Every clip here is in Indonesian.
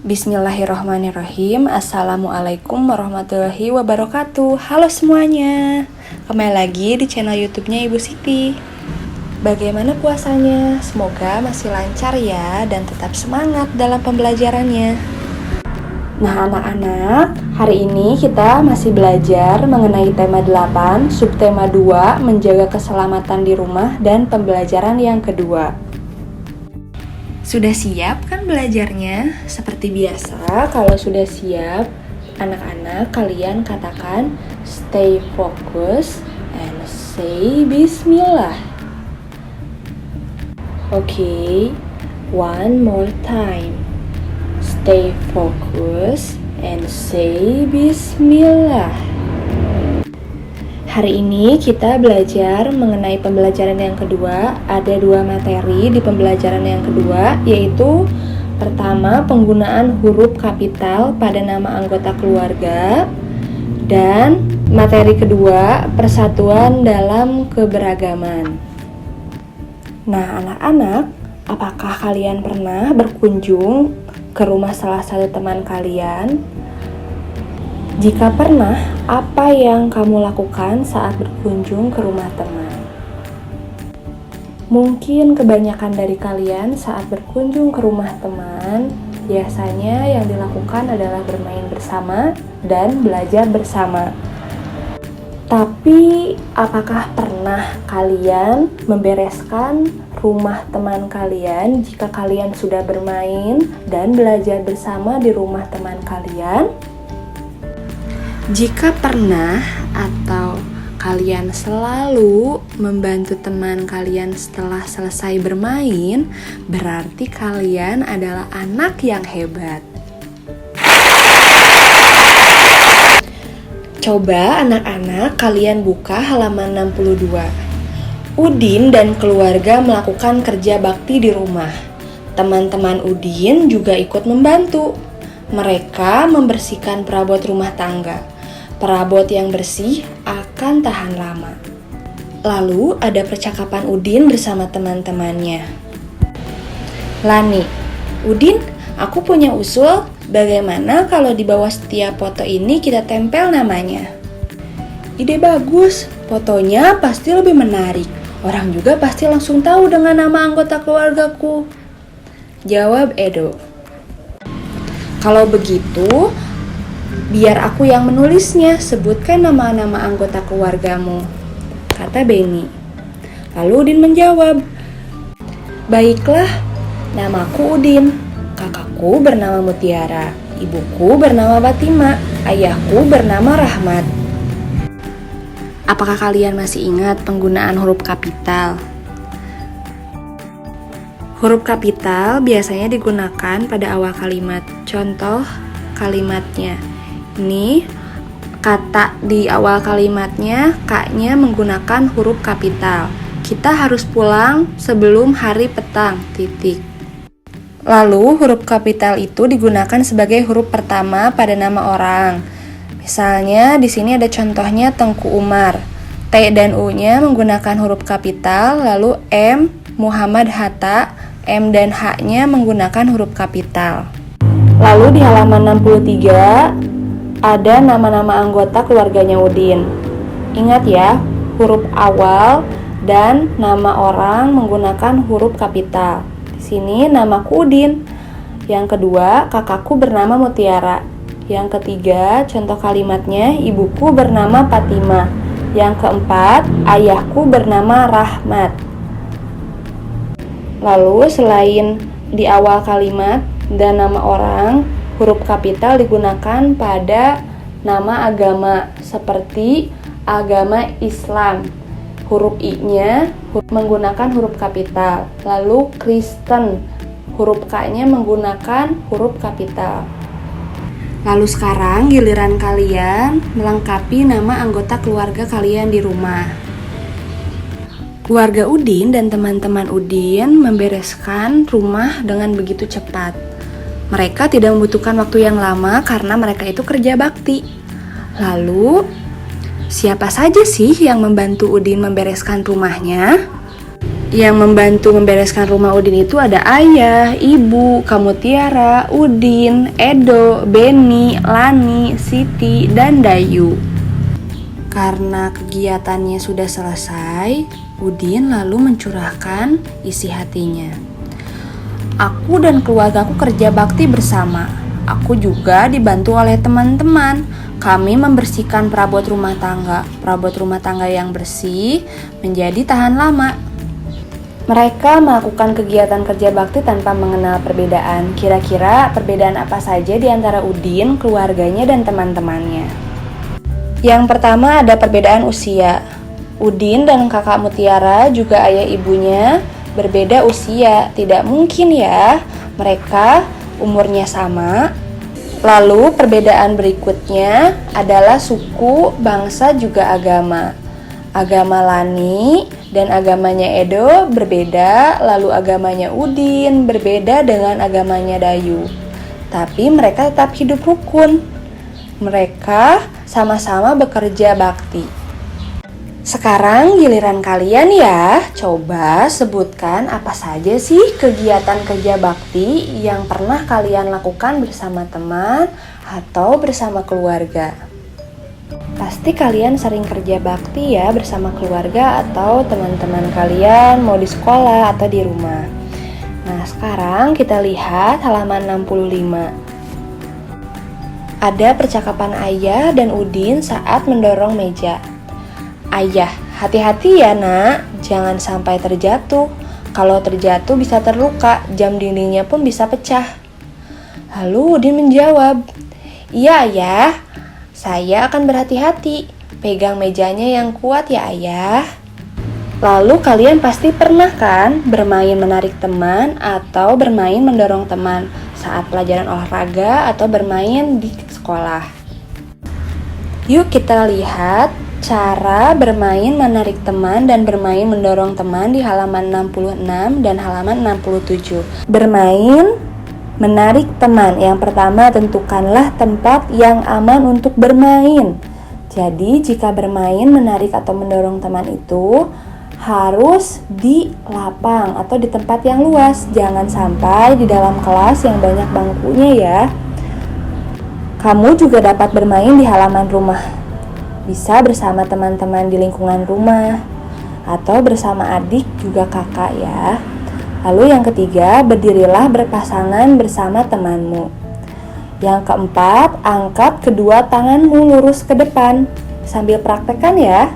Bismillahirrahmanirrahim. Assalamualaikum warahmatullahi wabarakatuh. Halo semuanya, kembali lagi di channel YouTube-nya Ibu Siti. Bagaimana puasanya? Semoga masih lancar ya dan tetap semangat dalam pembelajarannya. Nah anak-anak, hari ini kita masih belajar mengenai tema 8, subtema 2, menjaga keselamatan di rumah dan pembelajaran yang kedua. Sudah siap kan belajarnya? Seperti biasa, kalau sudah siap, anak-anak kalian katakan stay focus and say bismillah. Oke, one more time. Stay focus and say bismillah. Hari ini kita belajar mengenai pembelajaran yang kedua. Ada 2 materi di pembelajaran yang kedua, yaitu pertama penggunaan huruf kapital pada nama anggota keluarga, dan materi kedua persatuan dalam keberagaman. Nah anak-anak, apakah kalian pernah berkunjung ke rumah salah satu teman kalian? Jika pernah, apa yang kamu lakukan saat berkunjung ke rumah teman? Mungkin kebanyakan dari kalian saat berkunjung ke rumah teman, biasanya yang dilakukan adalah bermain bersama dan belajar bersama. Tapi, apakah pernah kalian membereskan rumah teman kalian jika kalian sudah bermain dan belajar bersama di rumah teman kalian? Jika pernah atau kalian selalu membantu teman kalian setelah selesai bermain, berarti kalian adalah anak yang hebat. Coba anak-anak kalian buka halaman 62. Udin dan keluarga melakukan kerja bakti di rumah. Teman-teman Udin juga ikut membantu. Mereka membersihkan perabot rumah tangga. Perabot yang bersih akan tahan lama. Lalu ada percakapan Udin bersama teman-temannya. Lani, Udin, aku punya usul. Bagaimana kalau di bawah setiap foto ini kita tempel namanya? Ide bagus, fotonya pasti lebih menarik. Orang juga pasti langsung tahu dengan nama anggota keluargaku. Jawab Edo. Kalau begitu, biar aku yang menulisnya, sebutkan nama-nama anggota keluargamu, kata Beni. Lalu Udin menjawab, baiklah, namaku Udin, kakakku bernama Mutiara, ibuku bernama Fatima, ayahku bernama Rahmat. Apakah kalian masih ingat penggunaan huruf kapital? Huruf kapital biasanya digunakan pada awal kalimat. Contoh kalimatnya. Ini kata di awal kalimatnya, K-nya menggunakan huruf kapital. Kita harus pulang sebelum hari petang, titik. Lalu huruf kapital itu digunakan sebagai huruf pertama pada nama orang. Misalnya di sini ada contohnya Tengku Umar. T dan U-nya menggunakan huruf kapital, lalu M, Muhammad Hatta, M dan H-nya menggunakan huruf kapital. Lalu di halaman 63 ada nama-nama anggota keluarganya Udin. Ingat ya, huruf awal dan nama orang menggunakan huruf kapital. Di sini namaku Udin. Yang kedua, kakakku bernama Mutiara. Yang ketiga, contoh kalimatnya, ibuku bernama Fatima. Yang keempat, ayahku bernama Rahmat. Lalu selain di awal kalimat dan nama orang, huruf kapital digunakan pada nama agama seperti agama Islam. Huruf I-nya menggunakan huruf kapital. Lalu Kristen, huruf K-nya menggunakan huruf kapital. Lalu sekarang giliran kalian melengkapi nama anggota keluarga kalian di rumah. Keluarga Udin dan teman-teman Udin membereskan rumah dengan begitu cepat. Mereka tidak membutuhkan waktu yang lama karena mereka itu kerja bakti. Lalu, siapa saja sih yang membantu Udin membereskan rumahnya? Yang membantu membereskan rumah Udin itu ada ayah, ibu, kamu Tiara, Udin, Edo, Beni, Lani, Siti, dan Dayu. Karena kegiatannya sudah selesai, Udin lalu mencurahkan isi hatinya. Aku dan keluargaku kerja bakti bersama. Aku juga dibantu oleh teman-teman. Kami membersihkan perabot rumah tangga. Perabot rumah tangga yang bersih menjadi tahan lama. Mereka melakukan kegiatan kerja bakti tanpa mengenal perbedaan. Kira-kira perbedaan apa saja di antara Udin, keluarganya, dan teman-temannya? Yang pertama ada perbedaan usia. Udin dan kakak Mutiara juga ayah ibunya berbeda usia. Tidak mungkin ya, mereka umurnya sama. Lalu perbedaan berikutnya adalah suku, bangsa, juga agama. Agama Lani dan agamanya Edo berbeda, lalu agamanya Udin berbeda dengan agamanya Dayu. Tapi mereka tetap hidup rukun. Mereka sama-sama bekerja bakti. Sekarang giliran kalian ya, coba sebutkan apa saja sih kegiatan kerja bakti yang pernah kalian lakukan bersama teman atau bersama keluarga. Pasti kalian sering kerja bakti ya bersama keluarga atau teman-teman kalian, mau di sekolah atau di rumah. Nah, sekarang kita lihat halaman 65. Ada percakapan ayah dan Udin saat mendorong meja. Ayah, hati-hati ya nak, jangan sampai terjatuh. Kalau terjatuh bisa terluka, jam dindingnya pun bisa pecah. Lalu Udin menjawab, iya ayah, saya akan berhati-hati. Pegang mejanya yang kuat ya ayah. Lalu kalian pasti pernah kan bermain menarik teman atau bermain mendorong teman saat pelajaran olahraga atau bermain di sekolah. Yuk kita lihat cara bermain menarik teman dan bermain mendorong teman di halaman 66 dan halaman 67. Bermain menarik teman. Yang pertama, tentukanlah tempat yang aman untuk bermain. Jadi jika bermain menarik atau mendorong teman itu harus di lapang atau di tempat yang luas. Jangan sampai di dalam kelas yang banyak bangkunya ya. Kamu juga dapat bermain di halaman rumah. Bisa bersama teman-teman di lingkungan rumah atau bersama adik juga kakak ya. Lalu yang ketiga, berdirilah berpasangan bersama temanmu. Yang keempat, angkat kedua tanganmu lurus ke depan. Sambil praktekkan ya.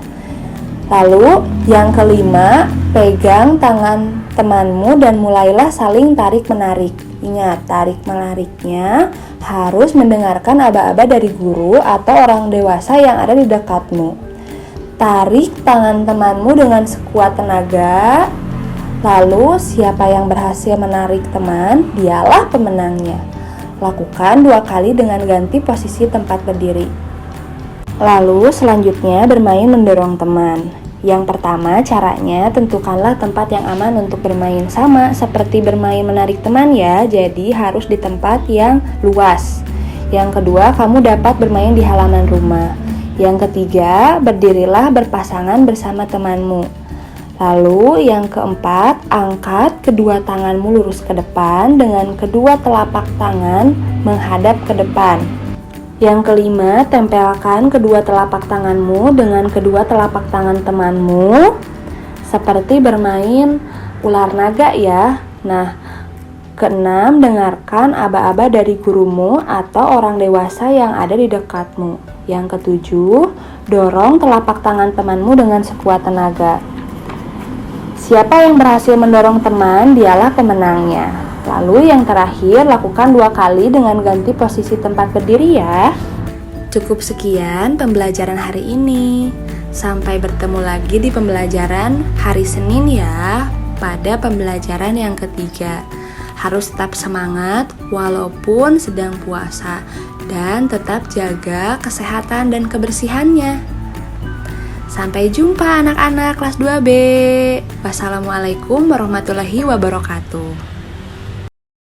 Lalu yang kelima, pegang tangan temanmu dan mulailah saling tarik-menarik. Ingat, tarik-menariknya harus mendengarkan aba-aba dari guru atau orang dewasa yang ada di dekatmu. Tarik tangan temanmu dengan sekuat tenaga. Lalu siapa yang berhasil menarik teman, dialah pemenangnya. Lakukan 2 kali dengan ganti posisi tempat berdiri. Lalu selanjutnya bermain mendorong teman. Yang pertama caranya tentukanlah tempat yang aman untuk bermain, sama seperti bermain menarik teman ya, jadi harus di tempat yang luas. Yang kedua, kamu dapat bermain di halaman rumah. Yang ketiga, berdirilah berpasangan bersama temanmu. Lalu yang keempat, angkat kedua tanganmu lurus ke depan dengan kedua telapak tangan menghadap ke depan. Yang kelima, tempelkan kedua telapak tanganmu dengan kedua telapak tangan temanmu seperti bermain ular naga ya. Nah, keenam, dengarkan aba-aba dari gurumu atau orang dewasa yang ada di dekatmu. Yang ketujuh, dorong telapak tangan temanmu dengan sekuat tenaga. Siapa yang berhasil mendorong teman, dialah pemenangnya. Lalu yang terakhir, lakukan 2 kali dengan ganti posisi tempat berdiri ya. Cukup sekian pembelajaran hari ini. Sampai bertemu lagi di pembelajaran hari Senin ya, pada pembelajaran yang ketiga. Harus tetap semangat walaupun sedang puasa dan tetap jaga kesehatan dan kebersihannya. Sampai jumpa anak-anak kelas 2B. Wassalamualaikum warahmatullahi wabarakatuh.